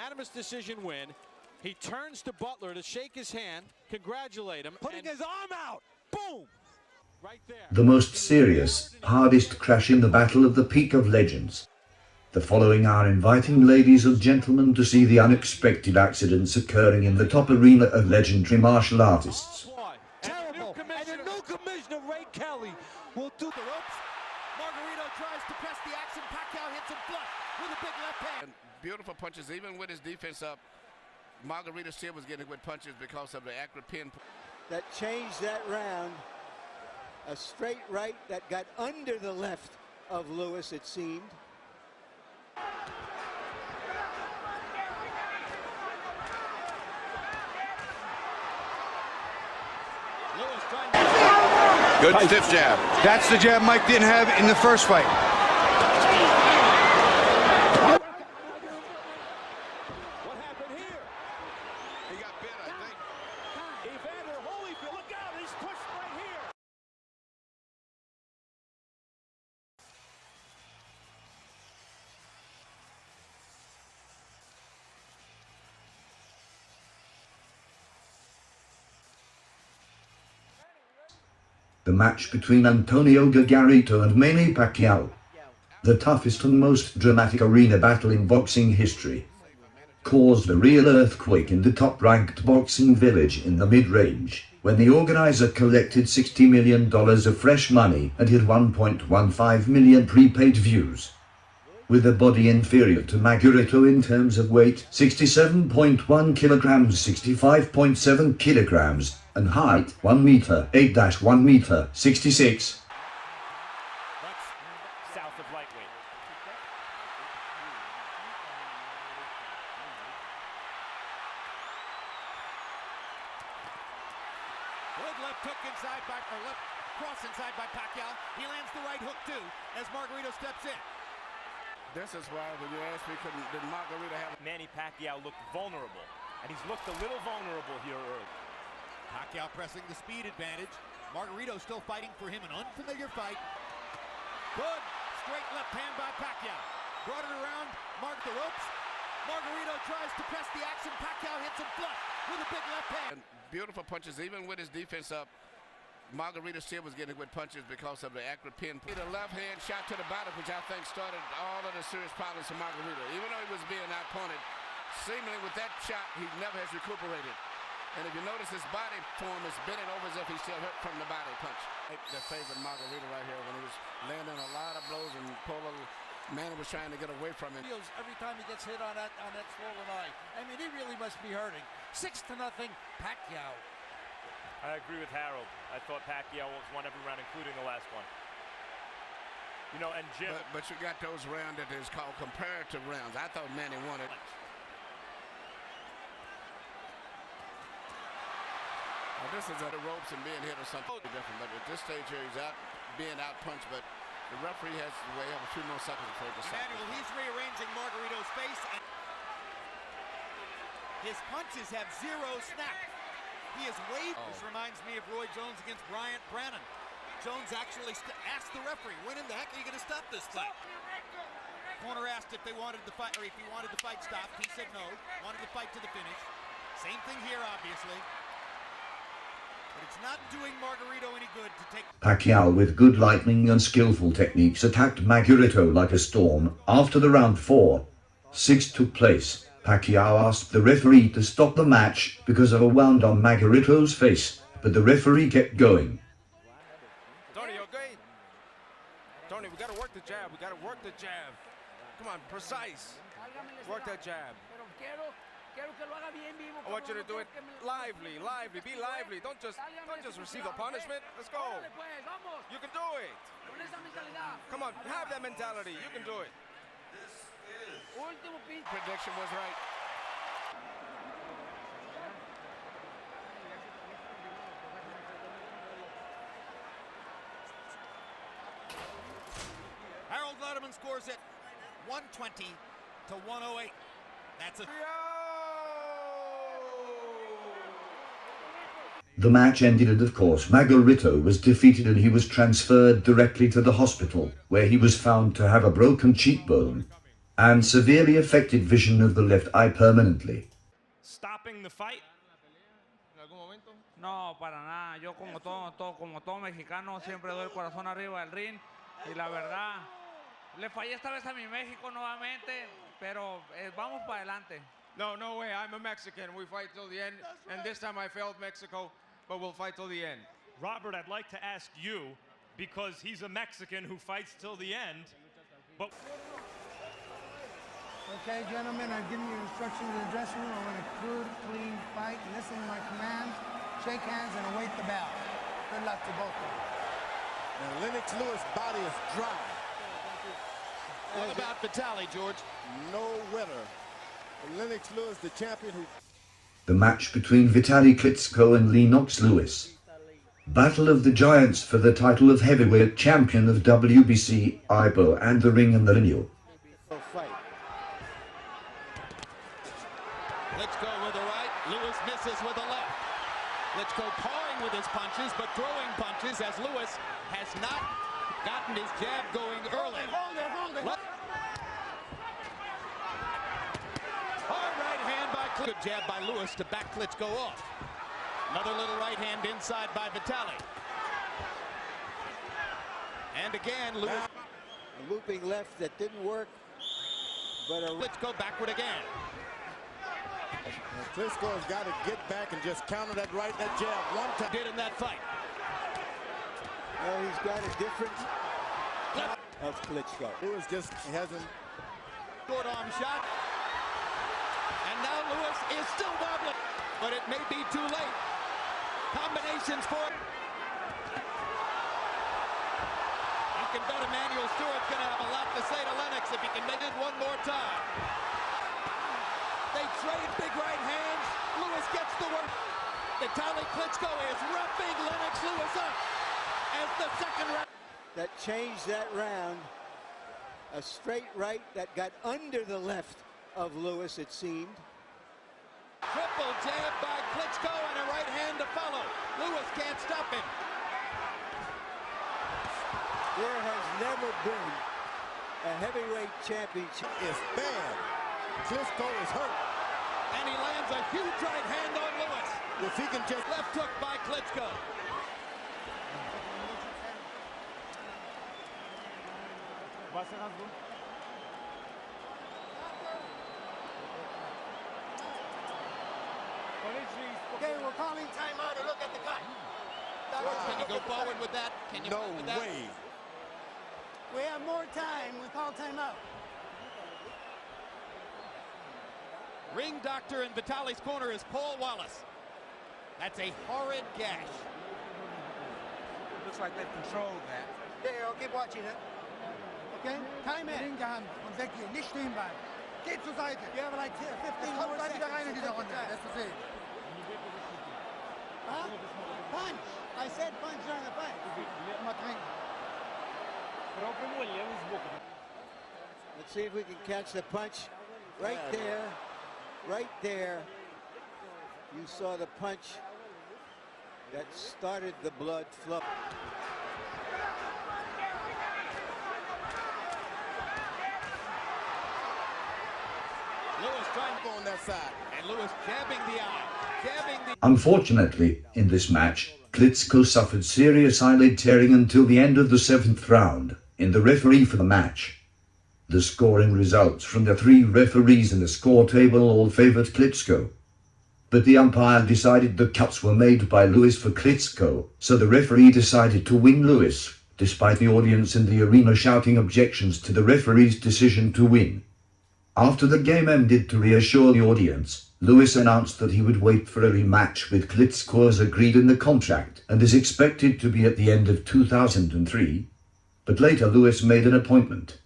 unanimous decision win. He turns to Butler to shake his hand, congratulate him. Putting his arm out. Boom! Right there. The most serious, hardest crash in the Battle of the Peak of Legends. The following are inviting ladies and gentlemen to see the unexpected accidents occurring in the top arena of legendary martial artists. Terrible. And the new commissioner, Ray Kelly, will do the ropes. Margarito tries to press the action. Pacquiao hits him flush with a big left hand. And beautiful punches, even with his defense up. Margarito still was getting good punches because of the accurate pin. That changed that round. A straight right that got under the left of Lewis, it seemed. Good stiff jab. That's the jab Mike didn't have in the first fight. What happened here? He got bit, I think. Evander Holyfield, look out, he's pushed right here. The match between Antonio Gargarito and Manny Pacquiao. The toughest and most dramatic arena battle in boxing history. Caused a real earthquake in the top-ranked boxing village in the mid-range, when the organizer collected $60 million of fresh money and hit 1.15 million prepaid views. With a body inferior to Margarito in terms of weight, 67.1 kilograms, 65.7 kilograms, and height, 1 meter, 8-1 meter, 66. That's south of lightweight. Good left hook inside by, or left cross inside by Pacquiao. He lands the right hook too as Margarito steps in. This is why when you ask me, did Margarito have... Manny Pacquiao looked vulnerable, and he's looked a little vulnerable here early. Pacquiao pressing the speed advantage. Margarito still fighting for him, an unfamiliar fight. Good straight left hand by Pacquiao. Brought it around, marked the ropes. Margarito tries to press the action. Pacquiao hits him flush with a big left hand. And beautiful punches, even with his defense up. Margarito still was getting good punches because of the accurate pin. The left hand shot to the body, which I think started all of the serious problems for Margarito. Even though he was being outpointed, seemingly with that shot, he never has recuperated. And if you notice, his body form is bending over as if he's still hurt from the body punch. The favorite Margarito right here when he was landing a lot of blows and Polo Manny was trying to get away from him. Feels every time he gets hit on that swollen eye. I mean, he really must be hurting. 6-0, Pacquiao. I agree with Harold. I thought Pacquiao won every round, including the last one. You know, and Jim... But you got those rounds that is called comparative rounds. I thought Manny won it. Now this is at the ropes and being hit or something different. But at this stage here, he's out being out-punched. But the referee has to wait a few more seconds before he decides. Emmanuel, he's rearranging Margarito's face. And his punches have zero snap. He is waved. This reminds me of Roy Jones against Bryant Brannon. Jones actually asked the referee, when in the heck are you going to stop this fight? Corner asked if they wanted the fight, or if he wanted the fight stopped. He said no, wanted the fight to the finish. Same thing here, obviously. But it's not doing Margarito any good to take... Pacquiao with good lightning and skillful techniques attacked Margarito like a storm. After the round 4-6 took place, Pacquiao asked the referee to stop the match because of a wound on Margarito's face, but the referee kept going. Tony, okay? Tony, we gotta work the jab. We gotta work the jab. Come on, precise. Work that jab. I want you to do it lively, lively. Be lively. Don't just receive a punishment. Let's go. You can do it. Come on, have that mentality. You can do it. Prediction was right. Harold Letterman scores it 120 to 108. That's a... The match ended and of course Margarito was defeated and he was transferred directly to the hospital, where he was found to have a broken cheekbone. and severely affected vision of the left eye permanently. Stopping the fight? No, para nada. Yo como todo mexicano siempre doy el corazón arriba del ring y la verdad le fallé esta vez a mi México nuevamente, pero vamos para adelante. No, no way. I'm a Mexican. We fight till the end. And this time I failed Mexico, but we'll fight till the end. Robert, I'd like to ask you, because he's a Mexican who fights till the end, but... Okay, gentlemen, I've given you instructions in the dressing room. I want a good, clean fight. Listen to my commands, shake hands, and await the bell. Good luck to both of you. And Lennox Lewis' body is dry. What about Vitaly, George? No winner. Lennox Lewis, the champion who... The match between Vitaly Klitschko and Lennox Lewis. Battle of the Giants for the title of heavyweight champion of WBC, IBO, and the Ring and the Lineal. Klitschko with the right, Lewis misses with the left. Klitschko pawing with his punches, but throwing punches as Lewis has not gotten his jab going early. Hard right hand by Klitschko. Good jab by Lewis to back Klitschko off. Another little right hand inside by Vitaly. And again, Lewis. A looping left that didn't work, but Klitschko backward again. And Klitschko's got to get back and just counter that jab one time. Did in that fight. Well, he's got a difference of Klitschko. Lewis just hasn't. Short arm shot. And now Lewis is still wobbling, but it may be too late. Combinations for it. You can bet Emmanuel Stewart's going to have a lot to say to Lennox if he can make it one more time. They trade big right hands. Lewis gets the work. Vitaly Klitschko is roughing Lennox Lewis up as the second round. That changed that round. A straight right that got under the left of Lewis, it seemed. Triple jab by Klitschko and a right hand to follow. Lewis can't stop him. There has never been a heavyweight championship. It's bad. Klitschko is hurt. And he lands a huge right hand on Lewis. If he can just... Left hook by Klitschko. Okay, we're calling timeout to look at the cut. Can you go forward with that? Can you No move with that? way. We have more time. We call timeout. Ring doctor in Vitaly's corner is Paul Wallace. That's a horrid gash. Looks like they've controlled that. There, I'll keep watching it. Okay? Time in. Ringhand und weg hier. Nicht stehen bleiben. Geht zur Seite. You have like 15 more seconds. Wieder rein in diese Runde. That's the thing. Huh? Punch. I said punch during the fight. Let's see if we can catch the punch. Right there. Right there. You saw the punch that started the blood flow. Lewis trying to go on that side. And Lewis jabbing the eye. Jabbing the... Unfortunately, in this match, Klitschko suffered serious eyelid tearing until the end of the 7th round, in the referee for the match. The scoring results from the 3 referees in the score table all favored Klitschko. But the umpire decided the cuts were made by Lewis for Klitschko, so the referee decided to win Lewis, despite the audience in the arena shouting objections to the referee's decision to win. After the game ended, to reassure the audience, Lewis announced that he would wait for a rematch with Klitschko as agreed in the contract and is expected to be at the end of 2003. But later Lewis made an appointment.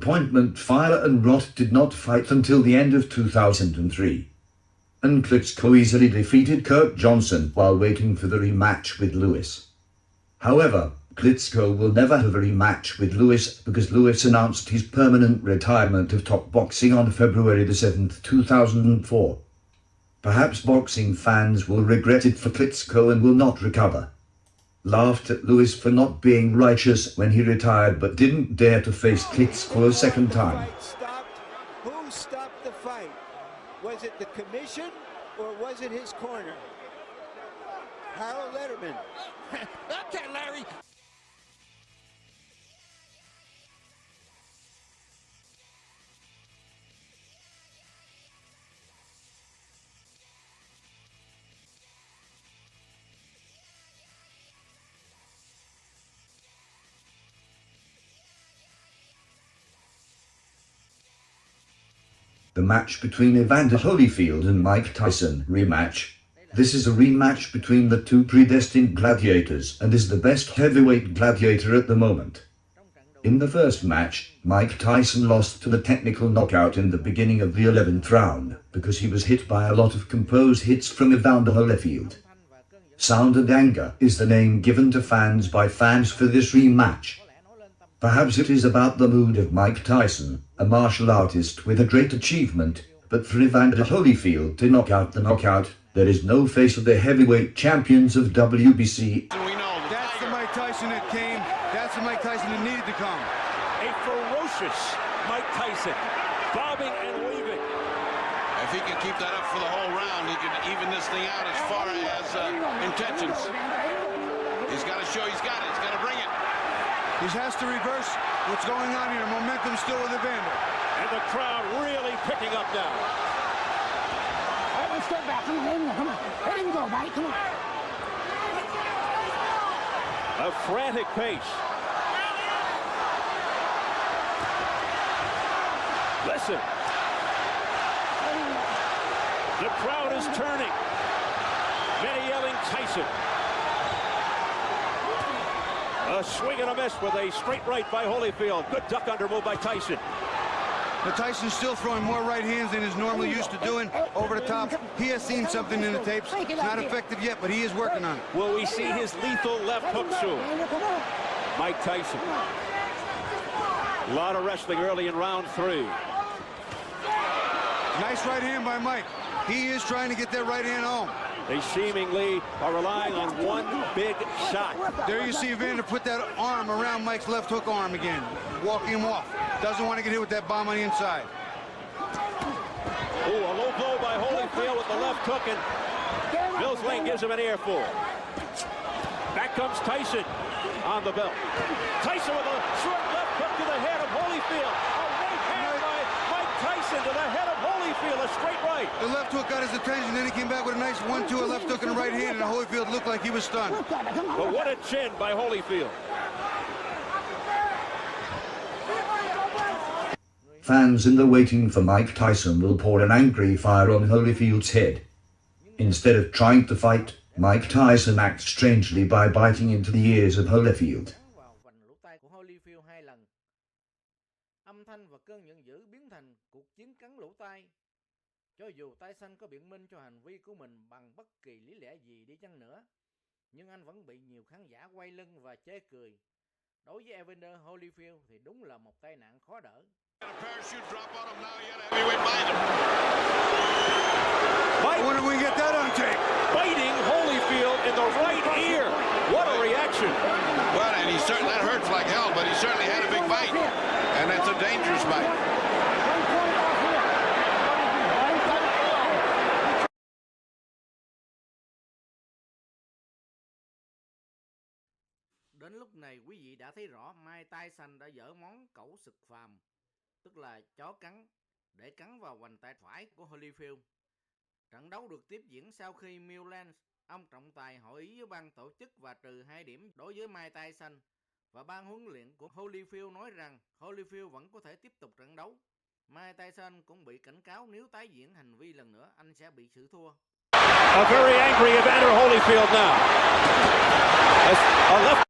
Fire and Roth did not fight until the end of 2003. And Klitschko easily defeated Kirk Johnson while waiting for the rematch with Lewis. However, Klitschko will never have a rematch with Lewis because Lewis announced his permanent retirement of top boxing on February the 7th, 2004. Perhaps boxing fans will regret it for Klitschko and will not recover. Laughed at Lewis for not being righteous when he retired but didn't dare to face Klitschko a second time. Stop. Was it the commission or was it his corner? Harold Letterman. Okay, Larry. The match between Evander Holyfield and Mike Tyson rematch. This is a rematch between the two predestined gladiators and is the best heavyweight gladiator at the moment. In the first match, Mike Tyson lost to the technical knockout in the beginning of the 11th round because he was hit by a lot of composed hits from Evander Holyfield. Sound and Anger is the name given to fans by fans for this rematch. Perhaps it is about the mood of Mike Tyson, a martial artist with a great achievement, but for Evander Holyfield to knock out the knockout, there is no face of the heavyweight champions of WBC. That's the Mike Tyson that came. That's the Mike Tyson that needed to come. A ferocious Mike Tyson, bobbing and weaving. If he can keep that up for the whole round, he can even this thing out as far as intentions. He's got to show he's got it. He's got to bring it. He has to reverse what's going on here. Momentum still with Evander. And the crowd really picking up now. Let's step back. Come on. Let him go, Mike. Come on. A frantic pace. Listen. The crowd is turning. Many yelling Tyson. A swing and a miss with a straight right by Holyfield. Good duck under move by Tyson. But Tyson's still throwing more right hands than he's normally used to doing over the top. He has seen something in the tapes. It's not effective yet, but he is working on it. Will we see his lethal left hook soon? Mike Tyson. A lot of wrestling early in round 3. Nice right hand by Mike. He is trying to get that right hand home. They seemingly are relying on one big shot. There you see Evander put that arm around Mike's left hook arm again, walking him off. Doesn't want to get hit with that bomb on the inside. Oh, a low blow by Holyfield with the left hook, and Mills Lane gives him an earful. Back comes Tyson on the belt. Tyson with a short left hook to the head of Holyfield. A right hand by Mike Tyson to the head of Holyfield, a straight right. The left hook got his attention, then he came back with a nice 1-2, a left hook in the right hand, and Holyfield looked like he was stunned. But what a chin by Holyfield. Fans in the waiting for Mike Tyson will pour an angry fire on Holyfield's head. Instead of trying to fight, Mike Tyson acts strangely by biting into the ears of Holyfield. Âm thanh và cơn giận dữ biến thành cuộc chiến cắn lỗ tai. Cho dù Tyson có biện minh cho hành vi của mình bằng bất kỳ lý lẽ gì đi chăng nữa, nhưng anh vẫn bị nhiều khán giả quay lưng và chê cười. Đối với Evander Holyfield thì đúng là một tai nạn khó đỡ. I wonder if we can get that on tape. Biting Holyfield in the right ear. What a reaction. Well, and he certainly, that hurts like hell, but he certainly had a big bite. And that's a dangerous bite. Đến lúc này quý vị đã thấy rõ Mike Tyson đã dở món cẩu sực phàm, tức là chó cắn, để cắn vào vành tay phải của Holyfield. Trận đấu được tiếp diễn sau khi Milan, ông trọng tài hội ý với ban tổ chức và trừ 2 điểm đối với Mike Tyson, và ban huấn luyện của Holyfield nói rằng Holyfield vẫn có thể tiếp tục trận đấu. Mike Tyson cũng bị cảnh cáo nếu tái diễn hành vi lần nữa, anh sẽ bị xử thua. A very angry Evander Holyfield now. A left.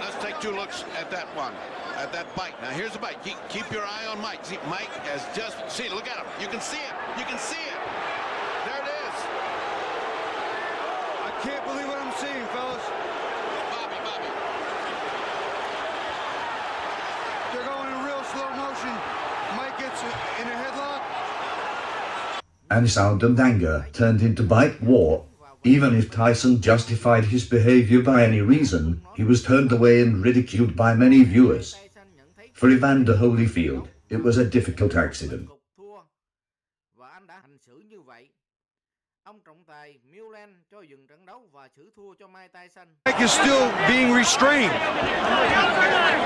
Let's take 2 looks at that one, at that bite. Now here's the bite. Keep your eye on Mike. See, Mike has just, see, look at him. You can see it. You can see it. There it is. I can't believe what I'm seeing, fellas. Bobby. They're going in real slow motion. Mike gets in a headlock. And sound and anger turned into bite war. Even if Tyson justified his behavior by any reason, he was turned away and ridiculed by many viewers. For Evander Holyfield, it was a difficult accident. Và anh đã hành xử như vậy. Ông trọng tài Milan cho dừng trận đấu và xử thua cho Mike Tyson. Mike is still being restrained.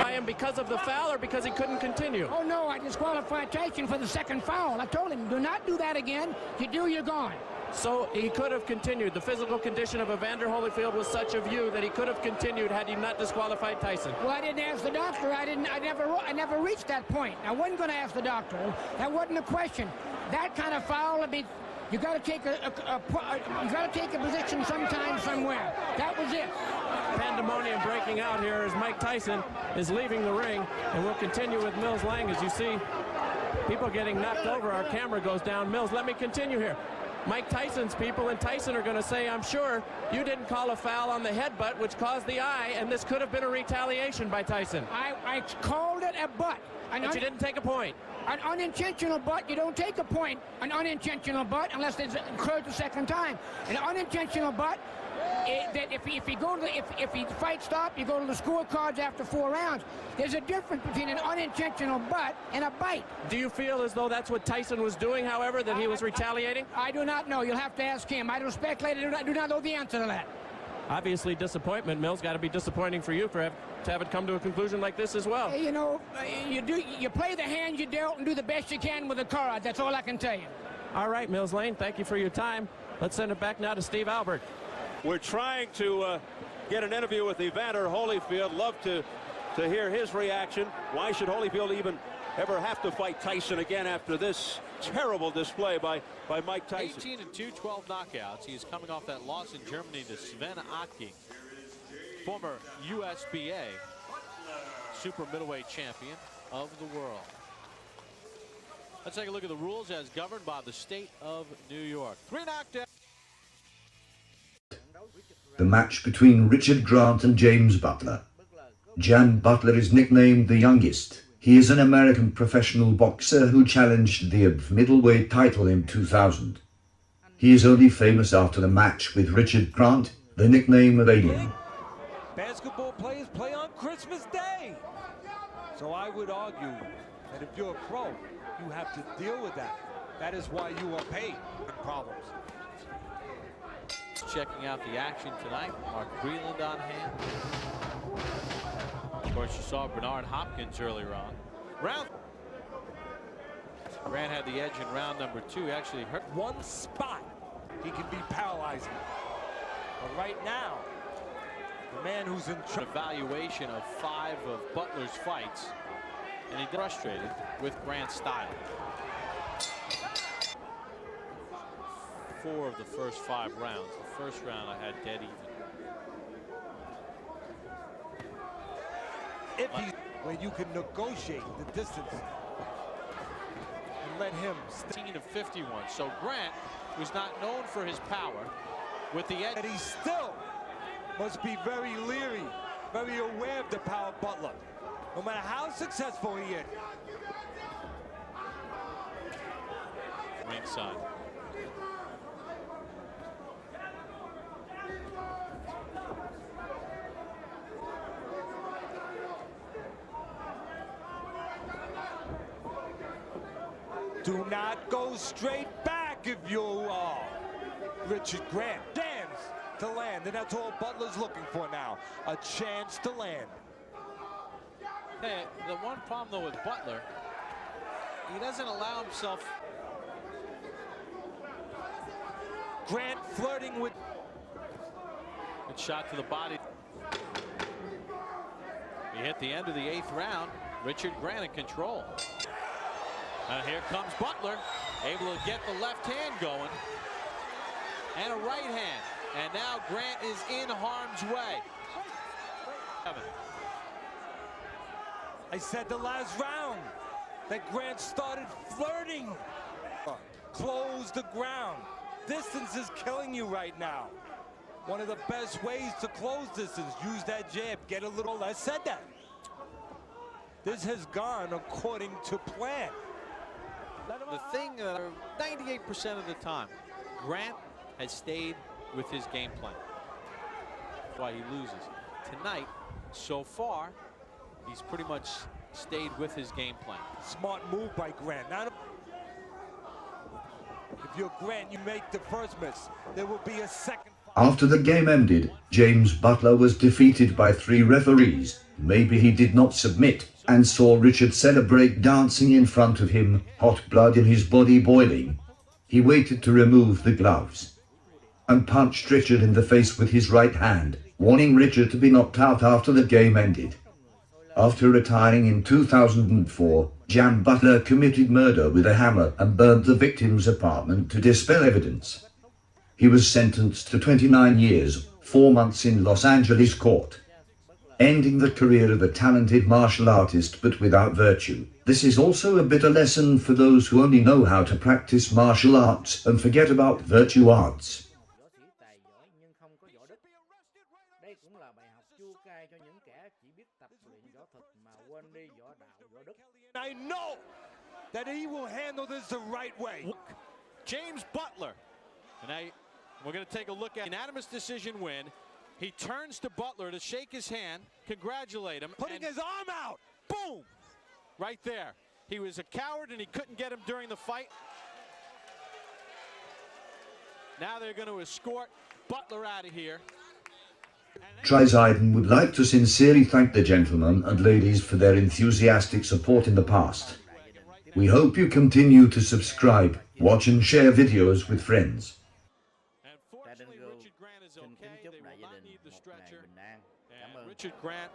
By him because of the foul or because he couldn't continue? Oh no, I disqualified Tyson for the second foul. I told him, do not do that again. You do, you're gone. So he could have continued. The physical condition of Evander Holyfield was such a view that he could have continued had he not disqualified Tyson. Well, I didn't ask the doctor. I never reached that point. I wasn't going to ask the doctor. That wasn't a question. That kind of foul, I mean, you got to take a position sometime, somewhere. That was it. Pandemonium breaking out here as Mike Tyson is leaving the ring, and we'll continue with Mills Lang. As you see, people getting knocked over. Our camera goes down. Mills, let me continue here. Mike Tyson's people and Tyson are going to say, I'm sure you didn't call a foul on the headbutt, which caused the eye, and this could have been a retaliation by Tyson. I called it a butt. But you didn't take a point. An unintentional butt, you don't take a point. An unintentional butt, unless it's occurred the second time. An unintentional butt, that if he fight stop, you go to the scorecards after 4 rounds. There's a difference between an unintentional butt and a bite. Do you feel as though that's what Tyson was doing, however, that he was retaliating? I do not know. You'll have to ask him. I don't speculate. I do not know the answer to that. Obviously, disappointment. Mills, got to be disappointing for you to have it come to a conclusion like this as well. You know, you play the hand you dealt and do the best you can with the card. That's all I can tell you. All right, Mills Lane, thank you for your time. Let's send it back now to Steve Albert. We're trying to get an interview with Evander Holyfield. Love to hear his reaction. Why should Holyfield even ever have to fight Tyson again after this terrible display by Mike Tyson? 18-2, 12 knockouts. He's coming off that loss in Germany to Sven Aki, former USBA super middleweight champion of the world. Let's take a look at the rules as governed by the state of New York. 3 knockdowns. The match between Richard Grant and James Butler. Jan Butler is nicknamed the youngest. He is an American professional boxer who challenged the IBF middleweight title in 2000. He is only famous after the match with Richard Grant, the nickname of Alien. Basketball players play on Christmas Day. So I would argue that if you're a pro, you have to deal with that. That is why you are paid problems. Checking out the action tonight. Mark Breland on hand. Of course, you saw Bernard Hopkins earlier on. Grant had the edge in round number 2. He actually hurt one spot. He can be paralyzing. But right now, the man who's in charge. Evaluation of 5 of Butler's fights, and he frustrated with Grant's style. 4 of the first 5 rounds. The first round I had dead even. If he's where you can negotiate the distance and let him 16 of 51. So Grant, who's not known for his power, with the edge. And he still must be very leery, very aware of the power of Butler. No matter how successful he is. Ringside. Do not go straight back if you are Richard Grant. Chance to land, and that's all Butler's looking for now. A chance to land. Hey, the one problem though with Butler, he doesn't allow himself. Grant flirting with. Good shot to the body. He hit the end of the 8th round. Richard Grant in control. And here comes Butler, able to get the left hand going. And a right hand. And now Grant is in harm's way. I said the last round that Grant started flirting. Close the ground. Distance is killing you right now. One of the best ways to close this is use that jab, get a little. I said that. This has gone according to plan. The thing, 98% of the time, Grant has stayed with his game plan. That's why he loses. Tonight, so far, he's pretty much stayed with his game plan. Smart move by Grant. Now, if you're Grant, you make the first miss. There will be a second. After the game ended, James Butler was defeated by 3 referees. Maybe he did not submit, and saw Richard celebrate dancing in front of him, hot blood in his body boiling. He waited to remove the gloves and punched Richard in the face with his right hand, warning Richard to be knocked out after the game ended. After retiring in 2004, Jam Butler committed murder with a hammer and burned the victim's apartment to dispel evidence. He was sentenced to 29 years, 4 months in Los Angeles court, ending the career of a talented martial artist but without virtue. This is also a bitter lesson for those who only know how to practice martial arts and forget about virtue arts. I know that he will handle this the right way. James Butler. And we're going to take a look at an unanimous decision win. He turns to Butler to shake his hand, congratulate him. Putting his arm out. Boom! Right there. He was a coward and he couldn't get him during the fight. Now they're going to escort Butler out of here. Tri-Ziden would like to sincerely thank the gentlemen and ladies for their enthusiastic support in the past. We hope you continue to subscribe, watch and share videos with friends. Fortunately, Richard Grant is okay. They will not need the stretcher. And Richard Grant